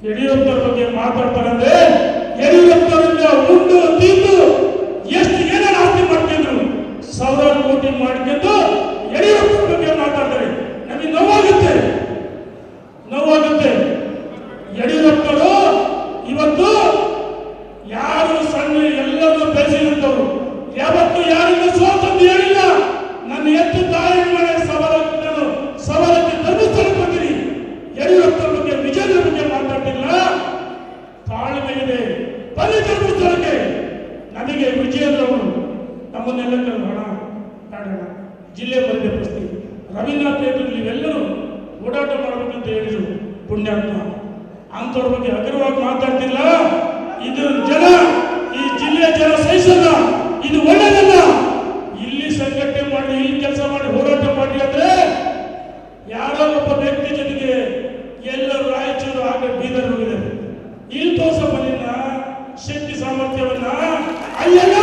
ಯಡಿಯೂರಪ್ಪರ ಬಗ್ಗೆ ಮಾತಾಡ್ತಾರೆ ಅಂದ್ರೆ ಯಡಿಯೂರಪ್ಪರಿಂದ ಉಂಡು ತಿಂದು ಎಷ್ಟು ಏನೇನು ಆಸ್ತಿ ಮಾಡ್ತಿದ್ರು, ಸಾವಿರಾರು ಕೋಟಿ ಮಾಡ್ಕೊಂಡು ಯಡಿಯೂರಪ್ಪರ ಬಗ್ಗೆ ಮಾತಾಡ್ತಾರೆ. ನಮಗೆ ನೋವಾಗುತ್ತೆ. ಯಡಿಯೂರಪ್ಪರು ಇವತ್ತು ಯಾರು ಸಣ್ಣ ಎಲ್ಲರನ್ನು ಬೆಳೆಸಿದಂತವ್ರು, ಯಾವತ್ತು ಯಾರಿಂದ ಸೋತಂದು ಹೇಳಿಲ್ಲ. ನನ್ನ ಎತ್ತು ತಾಯಿ ಮನೆ ಸವಾಲಕ್ಕೆ ಧರ್ಮಸ್ಥಳಕ್ಕೆ ಬರ್ತೀನಿ. ಯಡಿಯೂರಪ್ಪರ ಬಗ್ಗೆ ವಿಜಯದ ಬಗ್ಗೆ ಮಾತಾಡ್ತಿಲ್ಲ. ತಾಳ್ಮೆ ಇದೆ, ಬನ್ನಿ ಧರ್ಮಸ್ಥಳಕ್ಕೆ. ನನಗೆ ವಿಜಯೇಂದ್ರವರು ನಮ್ಮನ್ನೆಲ್ಲ ಕಲ್ಗೋಣ ಕಾಡೋಣ ಜಿಲ್ಲೆ ಬಂದೆ ಪ್ರಶ್ನೆ ರವೀಂದ್ರನಾಥ್ ಠಾಕೂರ್ ನೀವೆಲ್ಲರೂ ಓಡಾಟ ಮಾಡಬೇಕಂತ ಹೇಳಿದ್ರು. ಪುಣ್ಯಾತ್ಮ ಅಂಥವ್ರ ಬಗ್ಗೆ ಹಗುರವಾಗಿ ಮಾತಾಡ್ತಿಲ್ಲ. ಇದು ಜನ, ಈ ಜಿಲ್ಲೆಯ ಜನ ಸಹಿಸಲ್ಲ. ಇದು ಒಳ್ಳೆಯದಲ್ಲ. ಇಲ್ಲಿ ಸಂಘಟನೆ ಮಾಡಿ, ಇಲ್ಲಿ ಕೆಲಸ ಮಾಡಿ, ಹೋರಾಟ ಮಾಡಿ ಅಂದ್ರೆ ಯಾರೋ ಒಬ್ಬ ವ್ಯಕ್ತಿ ಜೊತೆಗೆ ಎಲ್ಲರೂ ರಾಯಚೂರು ಆಗ ಬೀದರ್ ಹೋಗಿದ್ದಾರೆ. ಇಲ್ಲಿ ತೋರ್ಸಪ್ಪ ನಿನ್ನ ಶಕ್ತಿ ಸಾಮರ್ಥ್ಯವನ್ನ. ಅಯ್ಯಲ್ಲ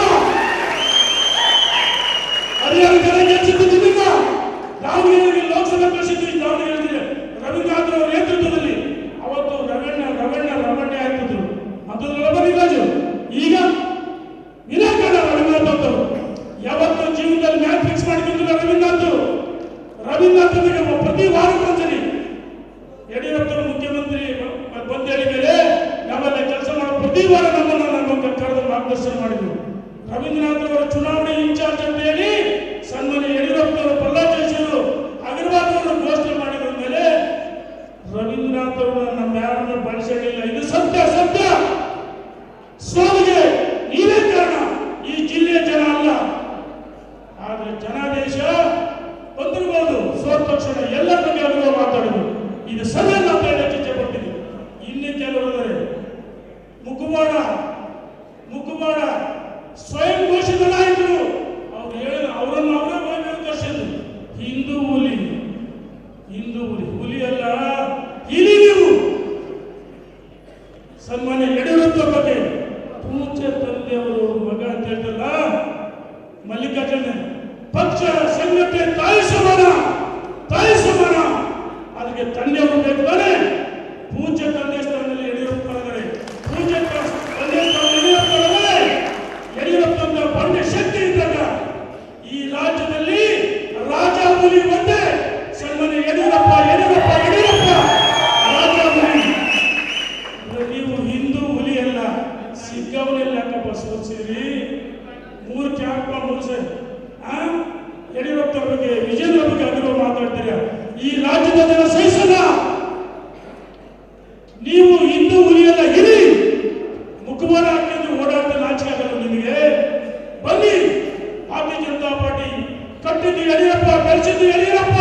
ಹರಿಯಾಣ ಜನ ಗೆಲ್ಸಿದ್ದಿಲ್ಲ. ದಾವಣಗೆರೆಗೆ ಲೋಕಸಭೆ ಕಳಿಸಿದ್ವಿ. ದಾವಣಗೆರೆ ರವೀಂದ್ರನಾಥ್ ಅವರ ನೇತೃತ್ವದಲ್ಲಿ ಅವತ್ತು ರಮಣ್ಯ ಆಗ್ತಿದ್ರು. ಅಂತದ್ರಲ್ಲ ಬರೀರಾಜು. ಈಗ ವಿನಾಕಾರಣ ರವೀಂದ್ರನಾಥ್ ಅವರು ಯಾವತ್ತು ಜೀವನದಲ್ಲಿ ಮ್ಯಾಚ್ ಫಿಕ್ಸ್ ಮಾಡಿಕೊಂಡಿಲ್ಲ. ರವೀಂದ್ರನಾಥ್ ಪ್ರತಿ ವಾರಕ್ಕೊಂದ್ಸರಿ ಯಡಿಯೂರಪ್ಪರು ಮುಖ್ಯಮಂತ್ರಿ ಬಂದು ಹೇಳಿ ಮೇಲೆ ನಾವೆಲ್ಲ ಕೆಲಸ ಮಾಡೋ ಪ್ರತಿ ವಾರ ನಮ್ಮನ್ನು ಕರೆದು ಮಾರ್ಗದರ್ಶನ ಮಾಡಿದ್ರು. ರವೀಂದ್ರನಾಥ್ ಅವರ ಚುನಾವಣೆ ಇನ್ಚಾರ್ಜ್ ಅಂತ ಹೇಳಿ ಸನ್ಮಾನ್ಯ ಯಡಿಯೂರಪ್ಪನವರು, ಪ್ರಹ್ಲಾದ್ ಜೋಶಿ ಅವರು, ಅಗರ್ವಾಲ್ ಅವರು ಘೋಷಣೆ ಮಾಡಿದ ಮೇಲೆ ರವೀಂದ್ರನಾಥ್ ಅವರು ನಮ್ಮ ಯಾರನ್ನು ಬಳಸಲಿಲ್ಲ. ಇದು ಸತ್ಯ. ಸೋಲಿಗೆ ನೀವೇ ಕಾರಣ, ಈ ಜಿಲ್ಲೆಯ ಜನ ಅಲ್ಲ. ಆದ್ರೆ ಜನಾದೇಶ ಬಂದಿರಬಹುದು. ಸೋತ ತಕ್ಷಣ ಎಲ್ಲರ ಬಗ್ಗೆ ಅನುಭವ ಮಾತಾಡೋದು ಇದು ಸರಿಯಲ್ಲ ಅಂತ ಹೇಳಿ ಚರ್ಚೆ ಕೊಟ್ಟಿದೆ. ಇನ್ನೇ ಕೆಲವರು ಮುಖವಾಡ ಸ್ವಯಂ ಘೋಷಿತ ನಾಯಕರು ಅವರನ್ನು ಅವರೇ ತೋರಿಸಿದ್ರು. ಹಿಂದೂ ಹುಲಿ ಅಲ್ಲ, ಇಲಿ ನೀವು. ಸನ್ಮಾನ್ಯ ಯಡಿಯೂರಪ್ಪ ಬಗ್ಗೆ ಪೂಜ್ಯ ತಂದೆಯವರು ಮಗ ಅಂತ ಹೇಳ್ತಲ್ಲ ಮಲ್ಲಿಕಾರ್ಜುನ, ಪಕ್ಷ ಸಂಘಟನೆ ತಾಯಿ ಸಮಾನ. ಅದಕ್ಕೆ ತಂದೆಯವರು ಬೇಕು ತಾನೆ. ಪೂಜ್ಯ ತಂದೆ ಸ್ಥಾನದಲ್ಲಿ ಯಡಿಯೂರಪ್ಪ ಇದ್ದಾರೆ. ಪೂಜ್ಯ ತಂದೆ ಸ್ಥಾನದಲ್ಲಿ ಯಡಿಯೂರಪ್ಪ ಅಂತ ಬಂಡೆ ಶಕ್ತಿ ಇದ್ದಾಗ ಈ ರಾಜ್ಯದಲ್ಲಿ ರಾಜ ಹುಲಿ ಒಂದೇ. ಸನ್ಮಾನ್ಯ ಯಡಿಯೂರಪ್ಪ ರಾಜ ಹುಲಿ. ನೀವು ಹಿಂದೂ ಹುಲಿ ಅಲ್ಲ, ಸಿಕ್ಕವನೆಲ್ಲ ಯಾಕಪ್ಪ ಸೋಲ್ಸಿರಿ. ಮೂರು ಕ್ಯಾಪ ಮುಗಿಸ ಯಡಿಯೂರಪ್ಪ ಬಗ್ಗೆ, ವಿಜೇಂದ್ರ ಬಗ್ಗೆ ಅನುಭವ ಮಾತಾಡ್ತೀರ. ಈ ರಾಜ್ಯದ ಜನ ಸಹಿಸಲ್ಲ. ನೀವು ಹಿಂದೂ ಹುಲಿಯಲ್ಲ, ಇರಿ. ಮುಖವಾಡ ಹಾಕಿದ್ದು ಓಡಾಟ ನಾಚಿಕೆ ಆಗಲ್ಲ ನಿಮಗೆ. ಬನ್ನಿ, ಭಾರತೀಯ ಜನತಾ ಪಾರ್ಟಿ ಕಟ್ಟಿದ್ದು ಯಡಿಯೂರಪ್ಪ, ಬೆಳೆಸಿದ್ದು ಯಡಿಯೂರಪ್ಪ.